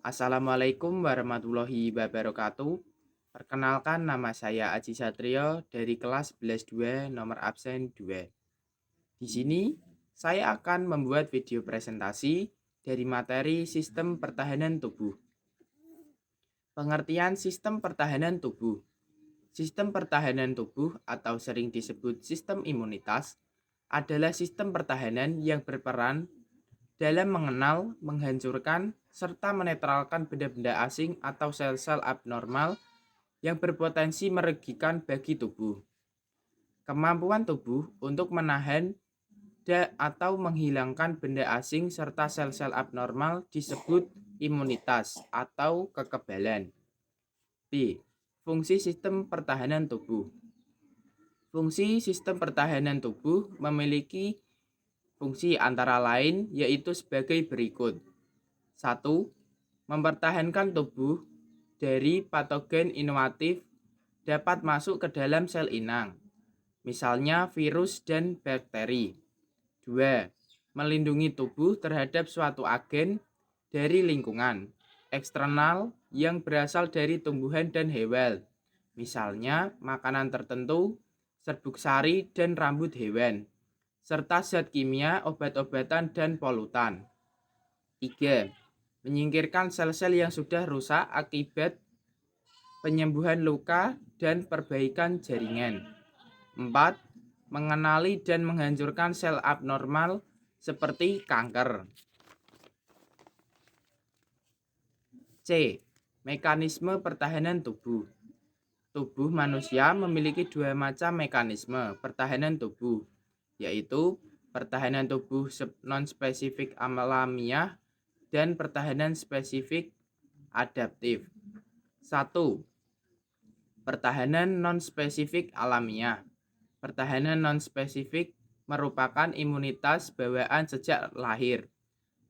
Assalamualaikum warahmatullahi wabarakatuh. Perkenalkan nama saya Aji Satrio dari kelas 11-2 nomor absen 2. Di sini saya akan membuat video presentasi dari materi sistem pertahanan tubuh. Pengertian sistem pertahanan tubuh. Sistem pertahanan tubuh atau sering disebut sistem imunitas adalah sistem pertahanan yang berperan dalam mengenal, menghancurkan, serta menetralkan benda-benda asing atau sel-sel abnormal yang berpotensi merugikan bagi tubuh. Kemampuan tubuh untuk menahan atau menghilangkan benda asing serta sel-sel abnormal disebut imunitas atau kekebalan. B. Fungsi sistem pertahanan tubuh. Fungsi sistem pertahanan tubuh memiliki fungsi antara lain yaitu sebagai berikut. 1. Mempertahankan tubuh dari patogen inovatif dapat masuk ke dalam sel inang, misalnya virus dan bakteri. 2. Melindungi tubuh terhadap suatu agen dari lingkungan eksternal yang berasal dari tumbuhan dan hewan, misalnya makanan tertentu, serbuk sari, dan rambut hewan, serta zat kimia, obat-obatan, dan polutan. 3. Menyingkirkan sel-sel yang sudah rusak akibat penyembuhan luka dan perbaikan jaringan. 4. Mengenali dan menghancurkan sel abnormal seperti kanker. C. Mekanisme pertahanan tubuh. Tubuh manusia memiliki dua macam mekanisme pertahanan tubuh, yaitu pertahanan tubuh non-spesifik alamiah dan pertahanan spesifik adaptif. 1. Pertahanan non-spesifik alamiah. Pertahanan non-spesifik merupakan imunitas bawaan sejak lahir,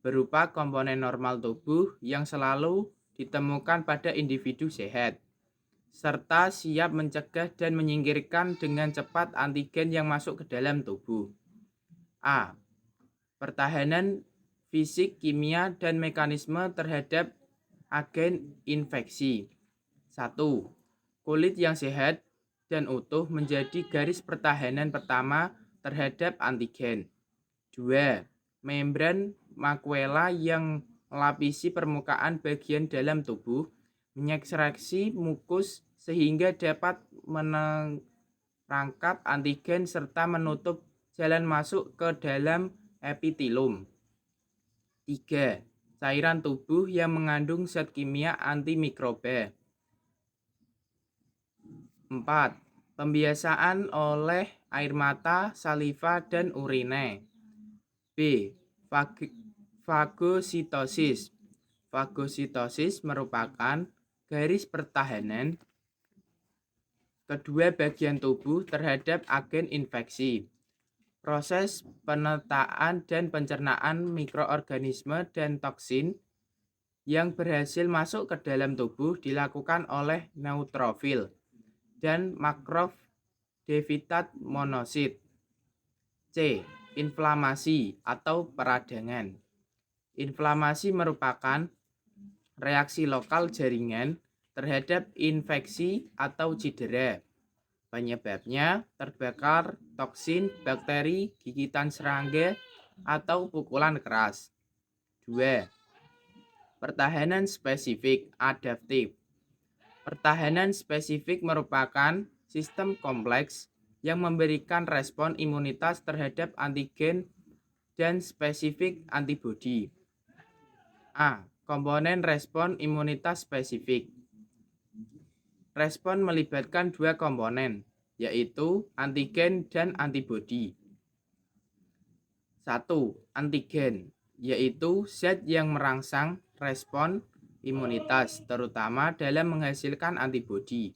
berupa komponen normal tubuh yang selalu ditemukan pada individu sehat, serta siap mencegah dan menyingkirkan dengan cepat antigen yang masuk ke dalam tubuh. A. Pertahanan fisik, kimia, dan mekanisme terhadap agen infeksi. 1. Kulit yang sehat dan utuh menjadi garis pertahanan pertama terhadap antigen. 2. Membran makuela yang melapisi permukaan bagian dalam tubuh mengekstraksi mukus sehingga dapat menangkap antigen serta menutup jalan masuk ke dalam epitelum. 3. Cairan tubuh yang mengandung zat kimia antimikroba. 4. Pembiasaan oleh air mata, saliva, dan urine. B. Fagositosis. Fagositosis merupakan garis pertahanan kedua bagian tubuh terhadap agen infeksi. Proses penetaan dan pencernaan mikroorganisme dan toksin yang berhasil masuk ke dalam tubuh dilakukan oleh neutrofil dan makrodevitat monosit. C. Inflamasi atau peradangan. Inflamasi merupakan reaksi lokal jaringan terhadap infeksi atau cedera. Penyebabnya terbakar toksin, bakteri, gigitan serangga, atau pukulan keras. 2. Pertahanan spesifik adaptif. Pertahanan spesifik merupakan sistem kompleks yang memberikan respon imunitas terhadap antigen dan spesifik antibodi. A. Komponen respon imunitas spesifik. Respon melibatkan dua komponen, yaitu antigen dan antibodi. 1. Antigen, yaitu zat yang merangsang respon imunitas, terutama dalam menghasilkan antibodi.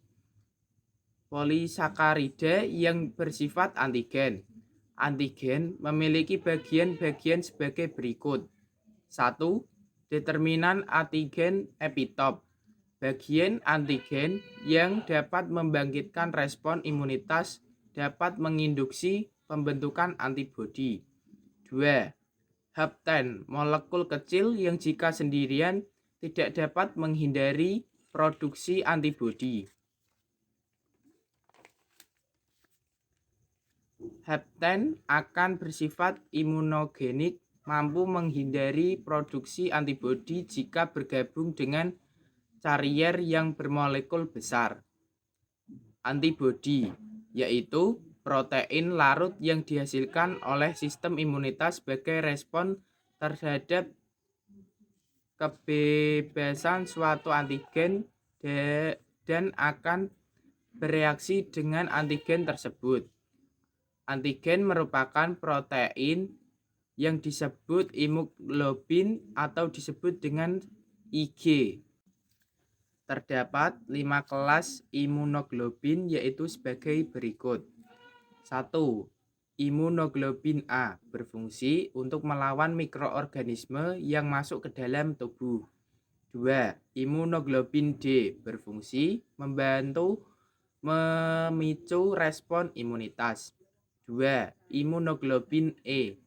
Polisakarida yang bersifat antigen. Antigen memiliki bagian-bagian sebagai berikut. 1. Determinan antigen epitop. Bagian antigen yang dapat membangkitkan respon imunitas dapat menginduksi pembentukan antibodi. 2. Hapten, molekul kecil yang jika sendirian tidak dapat menghindari produksi antibodi. Hepten akan bersifat imunogenik, mampu menghindari produksi antibodi jika bergabung dengan karier yang bermolekul besar. Antibodi yaitu protein larut yang dihasilkan oleh sistem imunitas sebagai respon terhadap kebebasan suatu antigen dan akan bereaksi dengan antigen tersebut. Antigen merupakan protein yang disebut imunoglobin atau disebut dengan Ig. Terdapat 5 kelas imunoglobin yaitu sebagai berikut. 1. Imunoglobin A berfungsi untuk melawan mikroorganisme yang masuk ke dalam tubuh. 2. Imunoglobin D berfungsi membantu memicu respon imunitas. 2. Imunoglobin E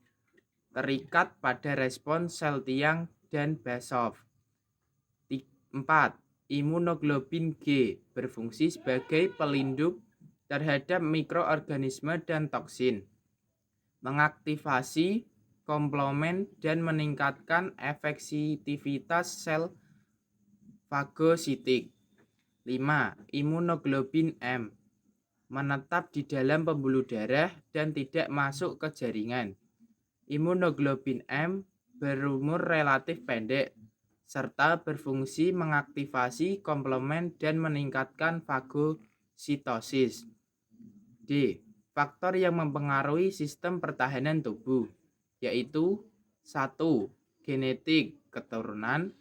terikat pada respon sel tiang dan Basov. 4. Imunoglobin G berfungsi sebagai pelindung terhadap mikroorganisme dan toksin, mengaktifasi komplement dan meningkatkan efektivitas sel fagositik. 5. Imunoglobin M menetap di dalam pembuluh darah dan tidak masuk ke jaringan. Imunoglobin M berumur relatif pendek serta berfungsi mengaktifasi komplement dan meningkatkan fagositosis. D. Faktor yang mempengaruhi sistem pertahanan tubuh yaitu 1. Genetik keturunan,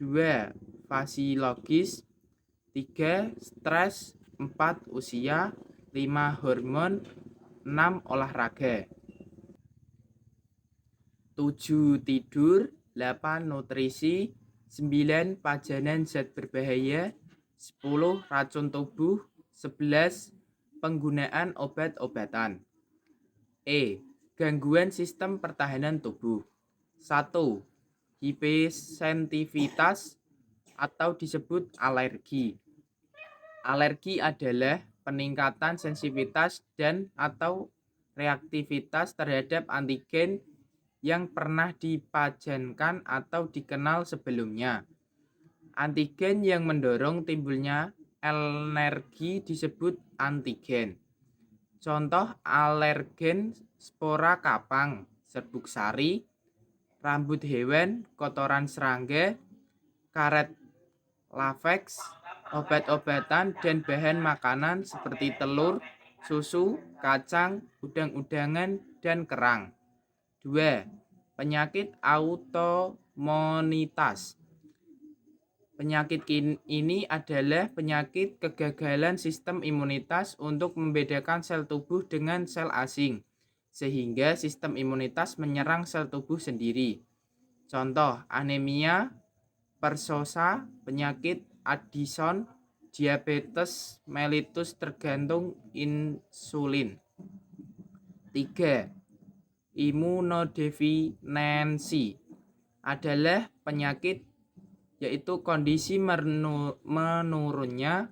2. Fisiologis, 3. Stres, 4. Usia, 5. Hormon, 6. Olahraga. 7. Tidur, 8. Nutrisi, 9. Pajanan zat berbahaya, 10. Racun tubuh, 11. Penggunaan obat-obatan. E. Gangguan sistem pertahanan tubuh. 1. Hipersensitivitas atau disebut alergi. Alergi adalah peningkatan sensitivitas dan atau reaktivitas terhadap antigen yang pernah dipajankan atau dikenal sebelumnya. Antigen yang mendorong timbulnya alergi disebut antigen. Contoh alergen spora kapang, serbuk sari, rambut hewan, kotoran serangga, karet laveks, obat-obatan dan bahan makanan seperti telur, susu, kacang, udang-udangan, dan kerang. 2. Penyakit autoimunitas. Penyakit ini adalah penyakit kegagalan sistem imunitas untuk membedakan sel tubuh dengan sel asing, sehingga sistem imunitas menyerang sel tubuh sendiri. Contoh anemia persosa, penyakit Addison, diabetes mellitus tergantung insulin. 3. Imunodefinensi adalah penyakit yaitu kondisi menurunnya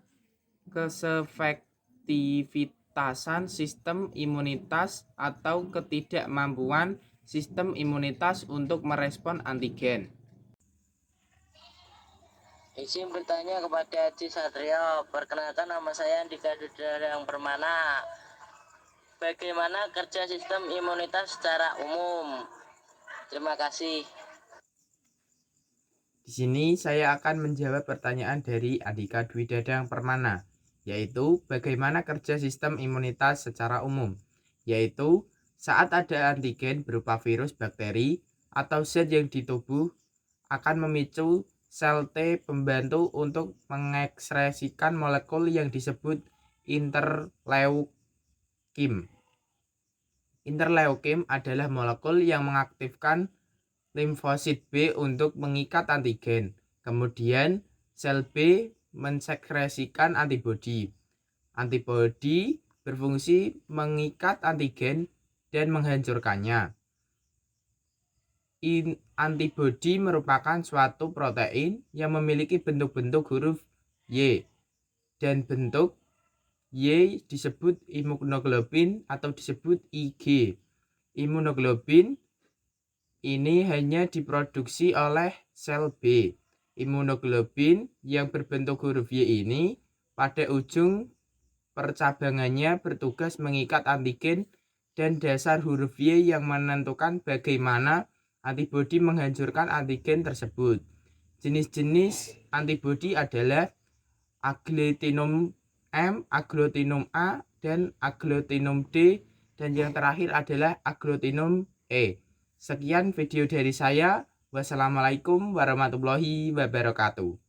kesefektivitasan sistem imunitas atau ketidakmampuan sistem imunitas untuk merespon antigen. Izin bertanya kepada Haji Satrio. Perkenalkan, nama saya Andika Dudang Permana. Bagaimana kerja sistem imunitas secara umum? Terima kasih. Di sini saya akan menjawab pertanyaan dari Andika Dwi Dadang Permana, yaitu bagaimana kerja sistem imunitas secara umum, yaitu saat ada antigen berupa virus, bakteri, atau zat yang di tubuh akan memicu sel T pembantu untuk mengekspresikan molekul yang disebut interleukin. Interleukin adalah molekul yang mengaktifkan limfosit B untuk mengikat antigen. Kemudian sel B mensekresikan antibodi. Antibodi berfungsi mengikat antigen dan menghancurkannya. Antibodi merupakan suatu protein yang memiliki bentuk-bentuk huruf Y, dan bentuk Y disebut imunoglobin atau disebut IG. Imunoglobin ini hanya diproduksi oleh sel B. Imunoglobin yang berbentuk huruf Y ini pada ujung percabangannya bertugas mengikat antigen dan dasar huruf Y yang menentukan bagaimana antibodi menghancurkan antigen tersebut. Jenis-jenis antibodi adalah aglutinum M, aglutinum A, dan aglutinum D, dan yang terakhir adalah aglutinum E. Sekian video dari saya. Wassalamualaikum warahmatullahi wabarakatuh.